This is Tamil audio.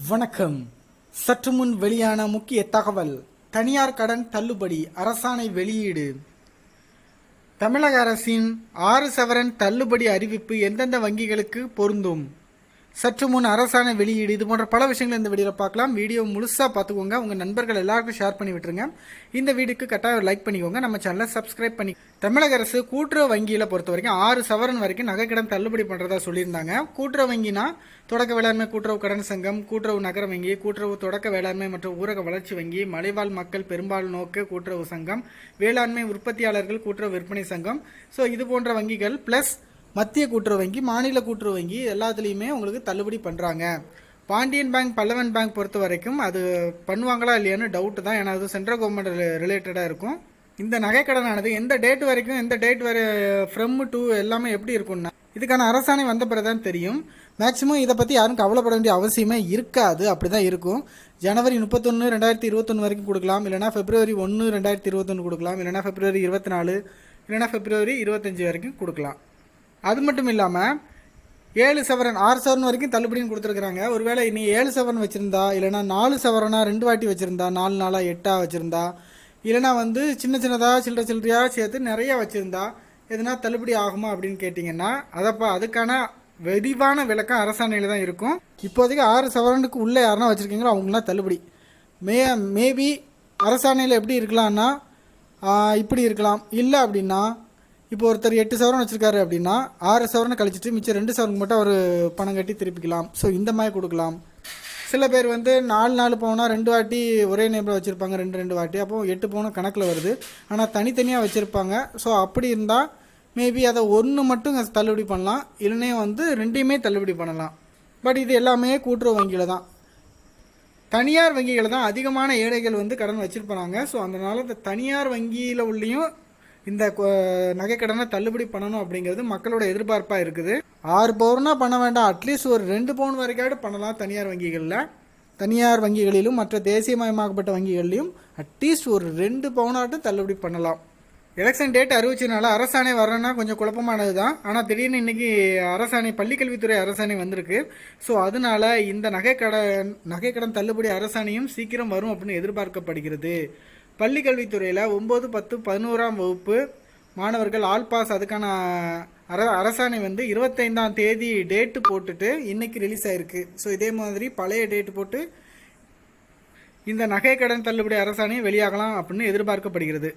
வணக்கம். சற்று முன் வெளியான முக்கிய தகவல். தனியார் கடன் தள்ளுபடி அரசாணை வெளியீடு. தமிழக அரசின் 6 சவரன் தள்ளுபடி அறிவிப்பு எந்தெந்த வங்கிகளுக்கு பொருந்தும்? சற்று முன் அரசாணை வெளியீடு. இது போன்ற பல விஷயங்கள் இந்த வீடியோவில் பார்க்கலாம். வீடியோ முழுசாக பார்த்துக்கோங்க. உங்கள் நண்பர்கள் எல்லாருக்கும் ஷேர் பண்ணி விட்டுருங்க. இந்த வீடியோக்கு கட்டாயம் லைக் பண்ணிக்கோங்க. நம்ம சேனலை சப்ஸ்கிரைப் பண்ணி. தமிழக அரசு கூட்டுறவு வங்கியில் பொறுத்த வரைக்கும் 6 சவரன் வரைக்கும் நகைக்கடன் தள்ளுபடி பண்ணுறதா சொல்லியிருந்தாங்க. கூட்டுறவு வங்கினா தொடக்க வேளாண்மை கூட்டுறவு கடன் சங்கம், கூட்டுறவு நகர வங்கி, கூட்டுறவு தொடக்க வேளாண்மை மற்றும் ஊரக வளர்ச்சி வங்கி, மலைவாழ் மக்கள் பெரும்பாலும் நோக்க கூட்டுறவு சங்கம், வேளாண்மை உற்பத்தியாளர்கள் கூட்டுறவு விற்பனை சங்கம். ஸோ இது போன்ற வங்கிகள் ப்ளஸ் மத்திய கூட்டுறவு வங்கி, மாநில கூட்டுறவு வங்கி எல்லாத்துலேயுமே உங்களுக்கு தள்ளுபடி பண்ணுறாங்க. பாண்டியன் பேங்க், பல்லவன் பேங்க் பொறுத்த வரைக்கும் அது பண்ணுவாங்களா இல்லையான்னு டவுட்டு தான். ஏன்னா அது சென்ட்ரல் கவர்மெண்ட் ரிலேட்டடாக இருக்கும். இந்த நகைக்கடனானது எந்த டேட் வரைக்கும், எந்த டேட் வரை ஃப்ரம் டு எல்லாமே எப்படி இருக்கும்னா இதுக்கான அரசாணை வந்த பிறகு தான் தெரியும். மேக்ஸிமம் இதை பற்றி யாரும் கவலைப்பட வேண்டிய அவசியமே இருக்காது. அப்படி தான் இருக்கும். ஜனவரி 31, 2021 வரைக்கும் கொடுக்கலாம். இல்லைனா பிப்ரவரி 1, 2021 கொடுக்கலாம். இல்லைனா பிப்ரவரி 24, இல்லைனா பிப்ரவரி 25 வரைக்கும் கொடுக்கலாம். அது மட்டும் இல்லாமல் 7 சவரன் 6 சவரன் வரைக்கும் தள்ளுபடின்னு கொடுத்துருக்குறாங்க. ஒருவேளை நீ 7 சவரன் வச்சுருந்தா, இல்லைனா 4 சவரனா 2 வாட்டி வச்சுருந்தா, 4 நாளாக 8 வச்சுருந்தா, இல்லைனா சின்ன சின்னதாக சில்லறையாக சேர்த்து நிறையா வச்சுருந்தா எதுனா தள்ளுபடி ஆகுமா அப்படின்னு கேட்டிங்கன்னா அதுக்கான விரிவான விளக்கம் அரசாணையில் தான் இருக்கும். இப்போதைக்கு 6 சவரனுக்கு உள்ளே யாருன்னா வச்சுருக்கீங்களோ அவங்களாம் தள்ளுபடி. மேபி அரசாணையில் எப்படி இருக்கலாம்னா இப்படி இருக்கலாம். இல்லை அப்படின்னா இப்போ ஒருத்தர் 8 சவரன் வச்சுருக்காரு அப்படின்னா 6 சவரனை கழிச்சிட்டு மிச்சம் 2 சவரனுக்கு மட்டும் அவர் பணம் கட்டி திருப்பிக்கலாம். ஸோ இந்த மாதிரி கொடுக்கலாம். சில பேர் 4 பவுனாக 2 வாட்டி ஒரே நேமில் வச்சுருப்பாங்க, 2 வாட்டி. அப்போ 8 பவுனும் கணக்கில் வருது. ஆனால் தனித்தனியாக வச்சுருப்பாங்க. ஸோ அப்படி இருந்தால் மேபி அதை ஒன்று மட்டும் தள்ளுபடி பண்ணலாம், இல்லைனே ரெண்டையுமே தள்ளுபடி பண்ணலாம். பட் இது எல்லாமே கூட்டுறவு வங்கியில் தான். தனியார் வங்கியில் தான் அதிகமான ஏழைகள் கடன் வச்சுருப்பாங்க. ஸோ அதனால் இந்த தனியார் வங்கியில் உள்ளேயும் இந்த நகைக்கடனை தள்ளுபடி பண்ணணும் அப்படிங்கிறது மக்களோட எதிர்பார்ப்பாக இருக்குது. 6 பவுன்னா பண்ண வேண்டாம், அட்லீஸ்ட் ஒரு 2 பவுன் வரைக்காவது பண்ணலாம். தனியார் வங்கிகளிலும் மற்ற தேசியமயமாக்கப்பட்ட வங்கிகள்லையும் அட்லீஸ்ட் ஒரு 2 பவுனாட்டும் தள்ளுபடி பண்ணலாம். எலெக்ஷன் டேட் அறிவிச்சதுனால அரசாணை வரணும்னா கொஞ்சம் குழப்பமானது தான். ஆனால் திடீர்னு இன்றைக்கி அரசாணை, பள்ளிக்கல்வித்துறை அரசாணை வந்திருக்கு. ஸோ அதனால இந்த நகைக்கடன் தள்ளுபடி அரசாணையும் சீக்கிரம் வரும் அப்படின்னு எதிர்பார்க்கப்படுகிறது. பள்ளிக்கல்வித்துறையில் 9, 10, 11ஆம் வகுப்பு மாணவர்கள் ஆல் பாஸ் அதுக்கான அரசாணை 25ஆம் தேதி டேட்டு போட்டுட்டு இன்றைக்கி ரிலீஸ் ஆகிருக்கு. ஸோ இதே மாதிரி பழைய டேட்டு போட்டு இந்த நகைக்கடன் தள்ளுபடி அரசாணையும் வெளியாகலாம் அப்படின்னு எதிர்பார்க்கப்படுகிறது.